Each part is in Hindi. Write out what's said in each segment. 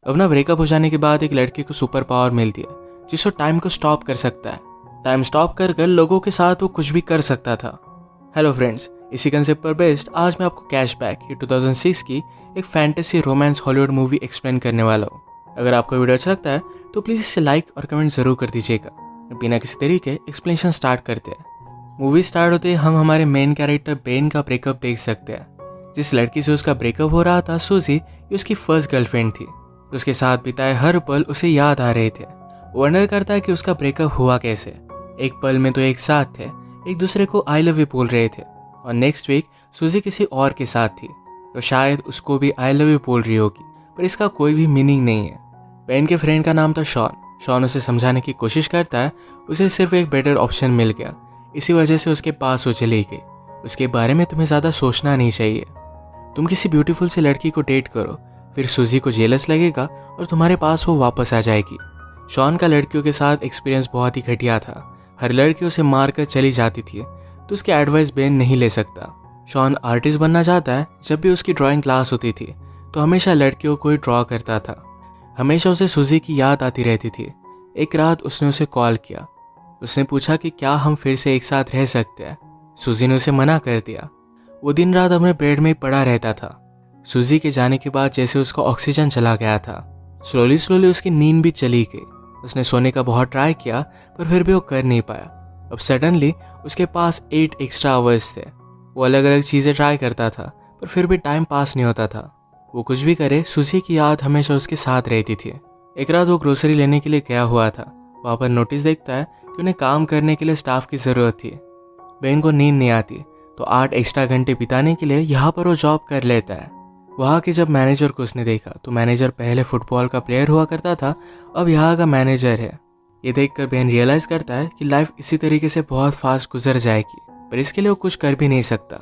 अपना ब्रेकअप हो जाने के बाद एक लड़के को सुपर पावर मिलती है जिसको टाइम को स्टॉप कर सकता है। टाइम स्टॉप कर कर लोगों के साथ वो कुछ भी कर सकता था। हेलो फ्रेंड्स, इसी कंसेप्ट पर बेस्ड आज मैं आपको कैशबैक ये 2006 की एक fantasy romance Hollywood movie explain करने वाला हूँ। अगर आपको वीडियो अच्छा लगता है तो प्लीज़ इसे लाइक और कमेंट ज़रूर कर दीजिएगा। बिना किसी तरीके एक्सप्लेनेशन स्टार्ट करते हैं। मूवी स्टार्ट होते ही हम हमारे मेन कैरेक्टर बेन का ब्रेकअप देख सकते हैं। जिस लड़की से उसका ब्रेकअप हो रहा था सूजी, ये उसकी फर्स्ट गर्लफ्रेंड थी। उसके साथ बिताए हर पल उसे याद आ रहे थे। वो वंडर करता है कि उसका ब्रेकअप हुआ कैसे। एक पल में तो एक साथ थे, एक दूसरे को आई लव यू बोल रहे थे, और नेक्स्ट वीक सूजी किसी और के साथ थी तो शायद उसको भी आई लव यू बोल रही होगी, पर इसका कोई भी मीनिंग नहीं है। बेन के फ्रेंड का नाम था शॉन। शॉन उसे समझाने की कोशिश करता है, उसे सिर्फ एक बेटर ऑप्शन मिल गया, इसी वजह से उसके पास वो चली गई। उसके बारे में तुम्हें ज़्यादा सोचना नहीं चाहिए। तुम किसी ब्यूटीफुल सी लड़की को डेट करो, फिर सूजी को जेलस लगेगा और तुम्हारे पास वो वापस आ जाएगी। शॉन का लड़कियों के साथ एक्सपीरियंस बहुत ही घटिया था। हर लड़की उसे मार कर चली जाती थी, तो उसकी एडवाइस बेन नहीं ले सकता। शॉन आर्टिस्ट बनना चाहता है। जब भी उसकी ड्राइंग क्लास होती थी तो हमेशा लड़कियों को ही ड्रॉ करता था। हमेशा उसे सूजी की याद आती रहती थी। एक रात उसने उसे कॉल किया। उसने पूछा कि क्या हम फिर से एक साथ रह सकते हैं। सूजी ने उसे मना कर दिया। वो दिन रात अपने बेड में ही पड़ा रहता था। सूजी के जाने के बाद जैसे उसका ऑक्सीजन चला गया था, स्लोली स्लोली उसकी नींद भी चली गई। उसने सोने का बहुत ट्राई किया पर फिर भी वो कर नहीं पाया। अब सडनली उसके पास 8 एक्स्ट्रा आवर्स थे। वो अलग अलग चीज़ें ट्राई करता था पर फिर भी टाइम पास नहीं होता था। वो कुछ भी करे, सूजी की याद हमेशा उसके साथ रहती थी। एक रात वो ग्रोसरी लेने के लिए गया हुआ था। वहाँ पर नोटिस देखता है कि उन्हें काम करने के लिए स्टाफ की ज़रूरत थी। बेन को नींद नहीं आती तो 8 एक्स्ट्रा घंटे बिताने के लिए यहाँ पर वो जॉब कर लेता है। वहाँ के जब मैनेजर को उसने देखा तो मैनेजर पहले फुटबॉल का प्लेयर हुआ करता था, अब यहाँ का मैनेजर है। ये देखकर बेन रियलाइज़ करता है कि लाइफ इसी तरीके से बहुत फास्ट गुजर जाएगी, पर इसके लिए वो कुछ कर भी नहीं सकता।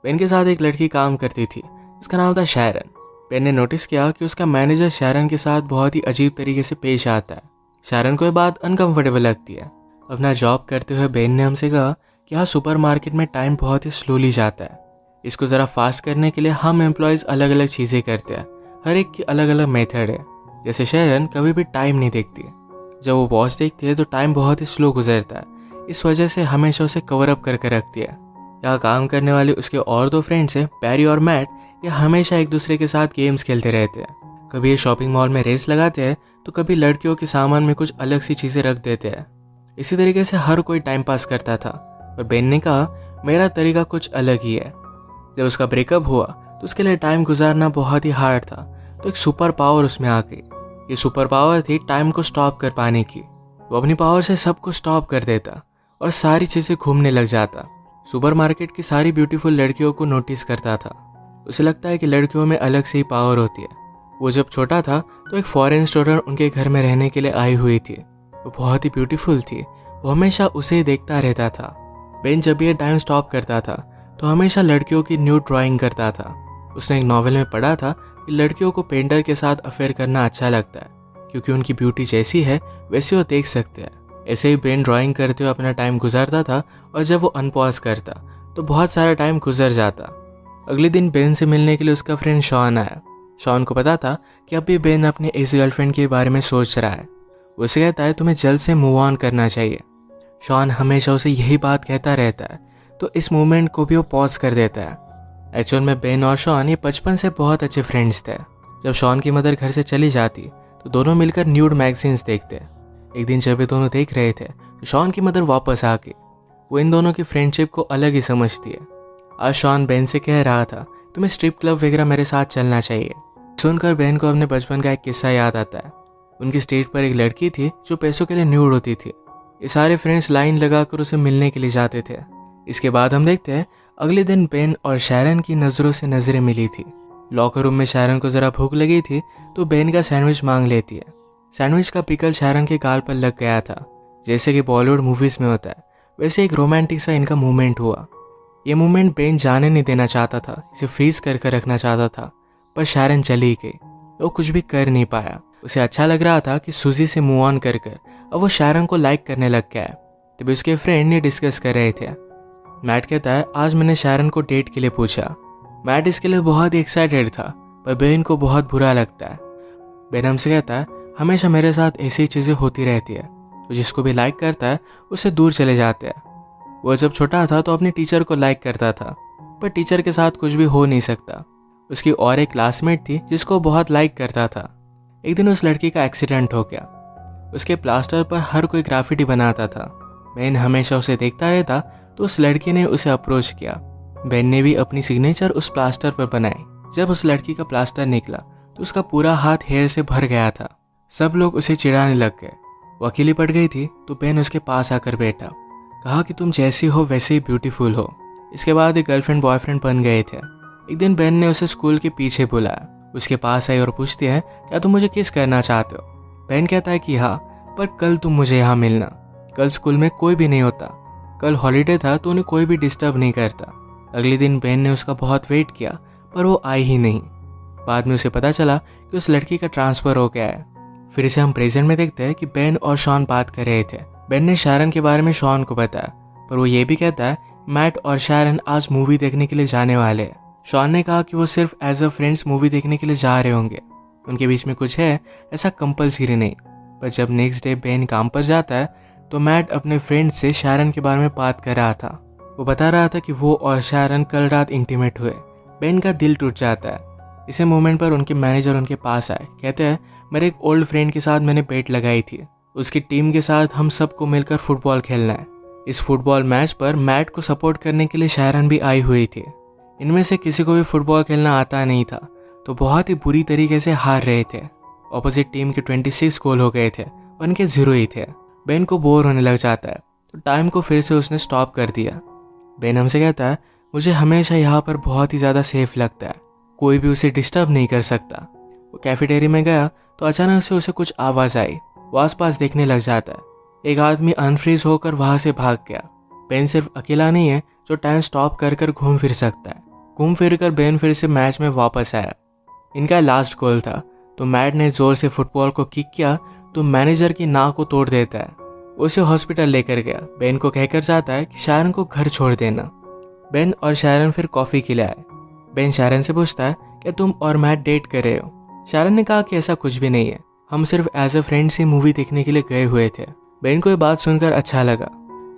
बेन के साथ एक लड़की काम करती थी, उसका नाम था शैरन। बेन ने नोटिस किया कि उसका मैनेजर शैरन के साथ बहुत ही अजीब तरीके से पेश आता है। शैरन को ये बात अनकंफर्टेबल लगती है। अपना जॉब करते हुए बेन ने हमसे कहा कि यहाँ सुपरमार्केट में टाइम बहुत ही स्लोली जाता है। इसको ज़रा फास्ट करने के लिए हम एम्प्लॉयज़ अलग अलग चीज़ें करते हैं। हर एक की अलग अलग मेथड है। जैसे शैरन कभी भी टाइम नहीं देखती। जब वो वॉच देखती है तो टाइम बहुत ही स्लो गुजरता है। इस वजह से हमेशा उसे कवर अप करके रखती है। यहाँ काम करने वाले उसके और 2 फ्रेंड्स हैं, पैरी और मैट। ये हमेशा एक दूसरे के साथ गेम्स खेलते रहते हैं। कभी ये शॉपिंग मॉल में रेस लगाते हैं तो कभी लड़कियों के सामान में कुछ अलग सी चीज़ें रख देते हैं। इसी तरीके से हर कोई टाइम पास करता था। और बेन ने कहा मेरा तरीका कुछ अलग ही है। जब उसका ब्रेकअप हुआ तो उसके लिए टाइम गुजारना बहुत ही हार्ड था, तो एक सुपर पावर उसमें आ गई। ये सुपर पावर थी टाइम को स्टॉप कर पाने की। वो अपनी पावर से सबको स्टॉप कर देता और सारी चीज़ें घूमने लग जाता। सुपरमार्केट की सारी ब्यूटीफुल लड़कियों को नोटिस करता था। उसे लगता है कि लड़कियों में अलग से ही पावर होती है। वो जब छोटा था तो एक फॉरेन स्टूडेंट उनके घर में रहने के लिए आई हुई थी। वो बहुत ही ब्यूटीफुल थी। वो हमेशा उसे ही देखता रहता था। बेन जब ये टाइम स्टॉप करता था तो हमेशा लड़कियों की न्यू ड्राइंग करता था। उसने एक नॉवेल में पढ़ा था कि लड़कियों को पेंटर के साथ अफेयर करना अच्छा लगता है, क्योंकि उनकी ब्यूटी जैसी है वैसी वो देख सकते हैं। ऐसे ही बेन ड्राइंग करते हुए अपना टाइम गुजारता था, और जब वो अनपॉज करता तो बहुत सारा टाइम गुजर जाता। अगले दिन बेन से मिलने के लिए उसका फ्रेंड शॉन आया। शॉन को पता था कि अभी बेन अपने इस गर्लफ्रेंड के बारे में सोच रहा है। उसे कहता है तुम्हें जल्द से मूव ऑन करना चाहिए। शॉन हमेशा उसे यही बात कहता रहता है, तो इस मूवमेंट को भी वो पॉज कर देता है। एक्चुअल में बेन और शॉन ये बचपन से बहुत अच्छे फ्रेंड्स थे। जब शॉन की मदर घर से चली जाती तो दोनों मिलकर न्यूड मैगजीन्स देखते। एक दिन जब ये दोनों देख रहे थे तो शॉन की मदर वापस आ गई। वो इन दोनों की फ्रेंडशिप को अलग ही समझती है। आज शॉन बेन से कह रहा था तुम्हें स्ट्रिप क्लब वगैरह मेरे साथ चलना चाहिए। सुनकर बेन को अपने बचपन का एक किस्सा याद आता है। उनकी स्टेज पर एक लड़की थी जो पैसों के लिए न्यूड होती थी। ये सारे फ्रेंड्स लाइन लगाकर उसे मिलने के लिए जाते थे। इसके बाद हम देखते हैं अगले दिन बेन और शैरन की नज़रों से नज़रें मिली थी। लॉकर रूम में शैरन को ज़रा भूख लगी थी तो बेन का सैंडविच मांग लेती है। सैंडविच का पिकल शैरन के गाल पर लग गया था। जैसे कि बॉलीवुड मूवीज़ में होता है वैसे एक रोमांटिक सा इनका मूवमेंट हुआ। ये मूवमेंट बेन जाने नहीं देना चाहता था, इसे फ्रीज करके रखना चाहता था, पर शैरन चली गई। वो कुछ भी कर नहीं पाया। उसे अच्छा लग रहा था कि सूजी से मूव ऑन कर अब वो शैरन को लाइक करने लग गया है। तभी उसके फ्रेंड ने डिस्कस कर रहे थे। मैट कहता है आज मैंने शैरन को डेट के लिए पूछा। मैट इसके लिए बहुत ही एक्साइटेड था, पर बेन को बहुत बुरा लगता है। बेन हमसे कहता है हमेशा मेरे साथ ऐसी चीज़ें होती रहती है, तो जिसको भी लाइक करता है उससे दूर चले जाते हैं। वो जब छोटा था तो अपनी टीचर को लाइक करता था, पर टीचर के साथ कुछ भी हो नहीं सकता। उसकी और एक क्लासमेट थी जिसको बहुत लाइक करता था। एक दिन उस लड़की का एक्सीडेंट हो गया। उसके प्लास्टर पर हर कोई ग्राफिटी बनाता था। बेन हमेशा उसे देखता रहता, तो उस लड़की ने उसे अप्रोच किया। बेन ने भी अपनी सिग्नेचर उस प्लास्टर पर बनाई। जब उस लड़की का प्लास्टर निकला तो उसका पूरा हाथ हेयर से भर गया था। सब लोग उसे चिढ़ाने लग गए। वो अकेली पड़ गई थी, तो बेन उसके पास आकर बैठा, कहा कि तुम जैसी हो वैसे ही ब्यूटीफुल हो। इसके बाद एक गर्लफ्रेंड बॉयफ्रेंड बन गए थे। एक दिन बेन ने उसे स्कूल के पीछे बुलाया, उसके पास आई और पूछती है क्या तुम मुझे किस करना चाहते हो। बेन कहता है कि हाँ, पर कल तुम मुझे यहाँ मिलना। कल स्कूल में कोई भी नहीं होता। कल हॉलीडे था तो उन्हें कोई भी डिस्टर्ब नहीं करता। अगले दिन बेन ने उसका बहुत वेट किया, पर वो आई ही नहीं। बाद में उसे पता चला कि उस लड़की का ट्रांसफ़र हो गया है। फिर से हम प्रेजेंट में देखते हैं कि बेन और शॉन बात कर रहे थे। बेन ने शारन के बारे में शॉन को बताया, पर वो ये भी कहता है मैट और शारन आज मूवी देखने के लिए जाने वाले हैं। शॉन ने कहा कि वो सिर्फ एज अ फ्रेंड्स मूवी देखने के लिए जा रहे होंगे, उनके बीच में कुछ है ऐसा कंपल्सरी नहीं। पर जब नेक्स्ट डे बेन काम पर जाता है तो मैट अपने फ्रेंड से शारन के बारे में बात कर रहा था। वो बता रहा था कि वो और शारन कल रात इंटीमेट हुए। बेन का दिल टूट जाता है। इसी मोमेंट पर उनके मैनेजर उनके पास आए, कहते हैं मेरे एक ओल्ड फ्रेंड के साथ मैंने बेट लगाई थी, उसकी टीम के साथ हम सबको मिलकर फुटबॉल खेलना है। इस फुटबॉल मैच पर मैट को सपोर्ट करने के लिए शारन भी आई हुई थी। इनमें से किसी को भी फुटबॉल खेलना आता नहीं था, तो बहुत ही बुरी तरीके से हार रहे थे। ऑपोजिट टीम के 26 गोल हो गए थे और इनके 0 ही थे। बेन को बोर होने लग जाता है, तो टाइम को फिर से उसने स्टॉप कर दिया। बेन हमसे कहता है मुझे हमेशा यहाँ पर बहुत ही ज़्यादा सेफ लगता है, कोई भी उसे डिस्टर्ब नहीं कर सकता। वो कैफेटेरिया में गया तो अचानक से उसे कुछ आवाज़ आई। वो आसपास देखने लग जाता है। एक आदमी अनफ्रीज होकर वहाँ से भाग गया। बेन सिर्फ अकेला नहीं है जो टाइम स्टॉप कर कर घूम फिर सकता है। घूम फिर कर बेन फिर से मैच में वापस आया। इनका लास्ट गोल था, तो मैट ने जोर से फुटबॉल को किक किया तो मैनेजर की नाक को तोड़ देता है। उसे हॉस्पिटल लेकर गया। बेन को कहकर जाता है कि शारन को घर छोड़ देना। बेन और शारन फिर कॉफ़ी के लिए आए। बेन शारन से पूछता है कि तुम और मैट डेट कर रहे हो। शारन ने कहा कि ऐसा कुछ भी नहीं है, हम सिर्फ एज अ फ्रेंड्स ही मूवी देखने के लिए गए हुए थे। बेन को ये बात सुनकर अच्छा लगा।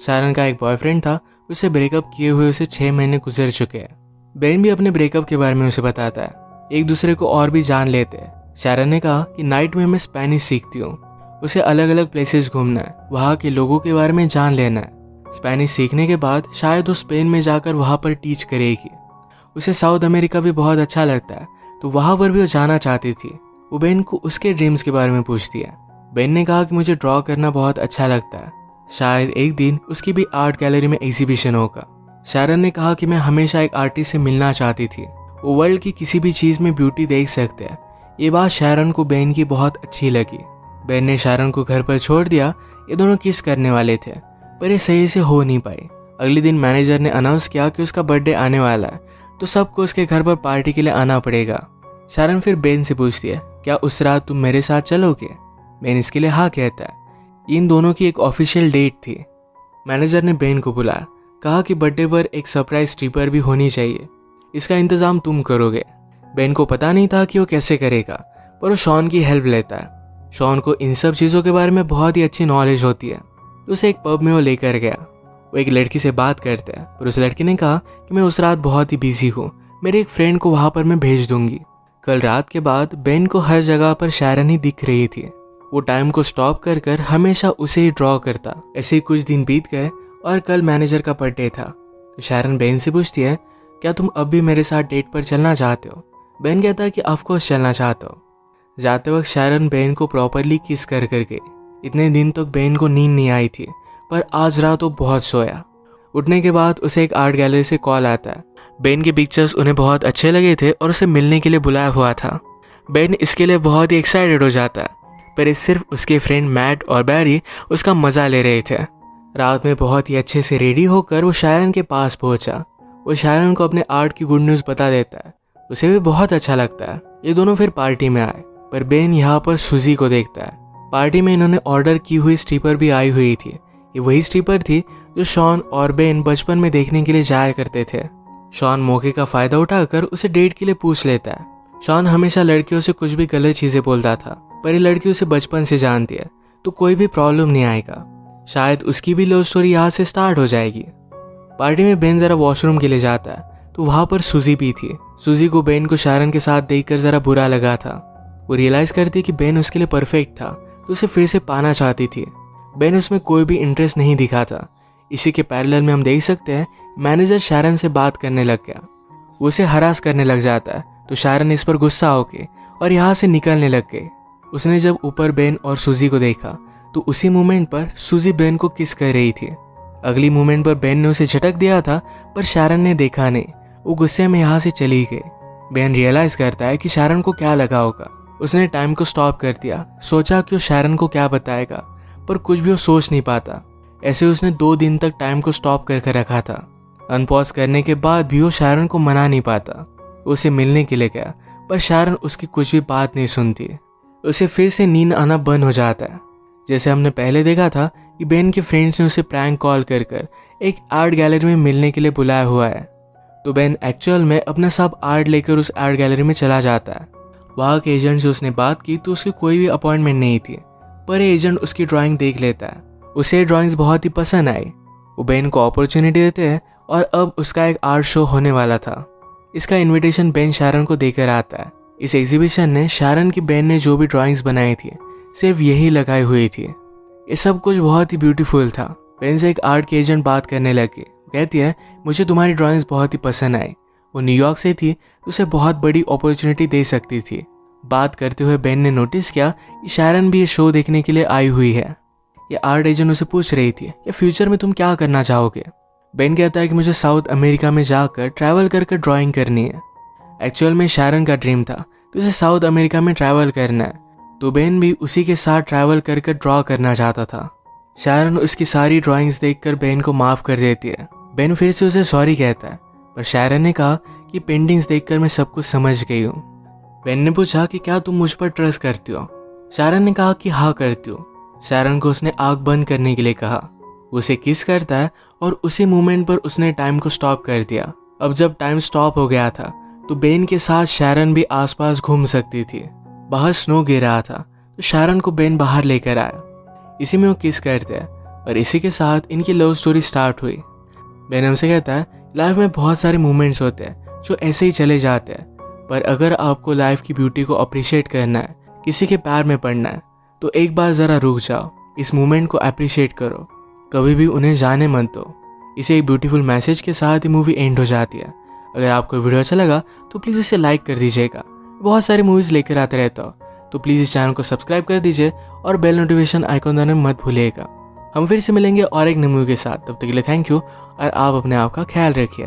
शारन का एक बॉयफ्रेंड था, उसे ब्रेकअप किए हुए उसे 6 महीने गुजर चुके हैं। बेन भी अपने ब्रेकअप के बारे में उसे बताता है। एक दूसरे को और भी जान लेते हैं। शारन ने कहा कि नाइट में मैं स्पेनिश सीखती हूँ, उसे अलग अलग प्लेसेस घूमना है, वहाँ के लोगों के बारे में जान लेना है। स्पेनिश सीखने के बाद शायद वो स्पेन में जाकर वहाँ पर टीच करेगी। उसे साउथ अमेरिका भी बहुत अच्छा लगता है, तो वहाँ पर भी वो जाना चाहती थी। वो बेन को उसके ड्रीम्स के बारे में पूछती है। बेन ने कहा कि मुझे ड्रॉ करना बहुत अच्छा लगता है, शायद एक दिन उसकी भी आर्ट गैलरी में एग्जीबिशन होगा। शारन ने कहा कि मैं हमेशा एक आर्टिस्ट से मिलना चाहती थी, वो वर्ल्ड की किसी भी चीज़ में ब्यूटी देख सकते हैं। ये बात शारन को बेन की बहुत अच्छी लगी। बेन ने शारन को घर पर छोड़ दिया। ये दोनों किस करने वाले थे, पर ये सही से हो नहीं पाई। अगले दिन मैनेजर ने अनाउंस किया कि उसका बर्थडे आने वाला है, तो सबको उसके घर पर पार्टी के लिए आना पड़ेगा। शारन फिर बेन से पूछती है क्या उस रात तुम मेरे साथ चलोगे। बेन इसके लिए हाँ कहता है। इन दोनों की एक ऑफिशियल डेट थी। मैनेजर ने बेन को बुलाया, कहा कि बर्थडे पर एक सरप्राइज स्ट्रिपर भी होनी चाहिए, इसका इंतज़ाम तुम करोगे। बेन को पता नहीं था कि वो कैसे करेगा, पर वो शॉन की हेल्प लेता है। शॉन को इन सब चीज़ों के बारे में बहुत ही अच्छी नॉलेज होती है, तो उसे एक पब में वो लेकर गया। वो एक लड़की से बात करता है, पर उस लड़की ने कहा कि मैं उस रात बहुत ही बिजी हूँ, मेरे एक फ्रेंड को वहाँ पर मैं भेज दूंगी। कल रात के बाद बेन को हर जगह पर शारन ही दिख रही थी। वो टाइम को स्टॉप कर कर हमेशा उसे ही ड्रॉ करता। ऐसे ही कुछ दिन बीत गए और कल मैनेजर का बर्थडे था। तो शारन बेन से पूछती है क्या तुम अब भी मेरे साथ डेट पर चलना चाहते हो। बेन कहता है कि ऑफकोर्स चलना चाहता हो। जाते वक्त शारन बेन को प्रॉपरली किस कर गई। इतने दिन तक बेन को नींद नहीं आई थी, पर आज रात वो बहुत सोया। उठने के बाद उसे एक आर्ट गैलरी से कॉल आता है। बेन के पिक्चर्स उन्हें बहुत अच्छे लगे थे और उसे मिलने के लिए बुलाया हुआ था। बेन इसके लिए बहुत ही एक्साइटेड हो जाता है, पर इस सिर्फ उसके फ्रेंड मैट और बैरी उसका मज़ा ले रहे थे। रात में बहुत ही अच्छे से रेडी होकर वो शारन के पास पहुंचा। वो शारन को अपने आर्ट की गुड न्यूज़ बता देता है, उसे भी बहुत अच्छा लगता है। ये दोनों फिर पार्टी में आए, पर बेन यहाँ पर सुजी को देखता है। पार्टी में इन्होंने ऑर्डर की हुई स्ट्रिपर भी आई हुई थी। ये वही स्ट्रिपर थी जो शॉन और बेन बचपन में देखने के लिए जाया करते थे। शॉन मौके का फ़ायदा उठाकर उसे डेट के लिए पूछ लेता है। शॉन हमेशा लड़कियों से कुछ भी गलत चीज़ें बोलता था, पर ये लड़की उसे बचपन से जानती है तो कोई भी प्रॉब्लम नहीं आएगा। शायद उसकी भी लव स्टोरी यहाँ से स्टार्ट हो जाएगी। पार्टी में बेन ज़रा वॉशरूम के लिए जाता है तो वहाँ पर सूजी भी थी। सूजी को बेन को शारन के साथ देखकर ज़रा बुरा लगा था। वो रियलाइज़ करती कि बेन उसके लिए परफेक्ट था तो उसे फिर से पाना चाहती थी। बेन उसमें कोई भी इंटरेस्ट नहीं दिखा था। इसी के पैरेलल में हम देख सकते हैं मैनेजर शारन से बात करने लग गया। वो उसे हरास करने लग जाता है तो शारन इस पर गुस्सा होके और यहाँ से निकलने लग गई। उसने जब ऊपर बेन और सूजी को देखा तो उसी मोमेंट पर सूजी बेन को किस कर रही थी। अगली मोमेंट पर बेन ने उसे झटक दिया था पर शारन ने देखा नहीं। वो गुस्से में यहाँ से चली गई। बेन रियलाइज करता है कि शारन को क्या लगा होगा। उसने टाइम को स्टॉप कर दिया, सोचा कि वो शारन को क्या बताएगा, पर कुछ भी वो सोच नहीं पाता। ऐसे उसने 2 दिन तक टाइम को स्टॉप करके रखा था। अनपॉज करने के बाद भी वो शारन को मना नहीं पाता। उसे मिलने के लिए गया पर शारन उसकी कुछ भी बात नहीं सुनती। उसे फिर से नींद आना बंद हो जाता है। जैसे हमने पहले देखा था कि बेन के फ्रेंड्स ने उसे प्रैंक कॉल कर एक आर्ट गैलरी में मिलने के लिए बुलाया हुआ है। तो बेन एक्चुअल में अपना सब आर्ट लेकर उस आर्ट गैलरी में चला जाता है। वहाँ के एजेंट से उसने बात की तो उसकी कोई भी अपॉइंटमेंट नहीं थी, पर एजेंट उसकी ड्राइंग देख लेता है। उसे ड्राइंग्स बहुत ही पसंद आई। वो बेन को अपॉर्चुनिटी देते हैं और अब उसका एक आर्ट शो होने वाला था। इसका इनविटेशन बेन शारन को देकर आता है। इस एग्जीबिशन ने शारन की बेन ने जो भी ड्राइंग्स बनाई थी सिर्फ यही लगाई हुई थी। ये सब कुछ बहुत ही ब्यूटीफुल था। बेन से एक आर्ट की एजेंट बात करने लगी। कहती है मुझे तुम्हारी ड्राइंग्स बहुत ही पसंद आई। वो न्यूयॉर्क से थी तो उसे बहुत बड़ी अपॉर्चुनिटी दे सकती थी। बात करते हुए बेन ने नोटिस किया कि शारन भी ये शो देखने के लिए आई हुई है। ये आर्ट एजेंट उसे पूछ रही थी कि फ्यूचर में तुम क्या करना चाहोगे। बेन कहता है कि मुझे साउथ अमेरिका में जाकर ट्रैवल करके ड्राइंग करनी है। एक्चुअल में शारन का ड्रीम था तो उसे साउथ अमेरिका में ट्रैवल करना है, तो बेन भी उसी के साथ ट्रैवल करके ड्रॉ करना चाहता था। शारन उसकी सारी ड्राइंग्स देखकर बेन को माफ़ कर देती है। बेन फिर से उसे सॉरी कहता है, पर शारन ने कहा कि पेंटिंग्स देखकर मैं सब कुछ समझ गई हूँ। बेन ने पूछा कि क्या तुम मुझ पर ट्रस्ट करती हो। शारन ने कहा कि हाँ करती हूँ। शारन को उसने आँख बंद करने के लिए कहा। वो उसे किस करता है और उसी मोमेंट पर उसने टाइम को स्टॉप कर दिया। अब जब टाइम स्टॉप हो गया था तो बेन के साथ शारन भी आसपास घूम सकती थी। बाहर स्नो गिर रहा था तो शारन को बेन बाहर लेकर आया। इसी में वो किस करते हैं और इसी के साथ इनकी लव स्टोरी स्टार्ट हुई। बेन हमसे कहता है लाइफ में बहुत सारे मोमेंट्स होते हैं जो ऐसे ही चले जाते हैं, पर अगर आपको लाइफ की ब्यूटी को अप्रिशिएट करना है, किसी के प्यार में पड़ना है, तो एक बार ज़रा रुक जाओ, इस मोमेंट को अप्रिशिएट करो, कभी भी उन्हें जाने मत दो। इसे एक ब्यूटीफुल मैसेज के साथ ही मूवी एंड हो जाती है। अगर आपको वीडियो अच्छा लगा तो प्लीज़ इसे लाइक कर दीजिएगा। बहुत सारी मूवीज़ लेकर आते रहता हो तो प्लीज़ इस चैनल को सब्सक्राइब कर दीजिए और बेल नोटिफिकेशन आइकॉन दबाना मत भूलिएगा। हम फिर से मिलेंगे और एक नई मूवी के साथ। तब तक के लिए थैंक यू और आप अपने आप का ख्याल रखिए।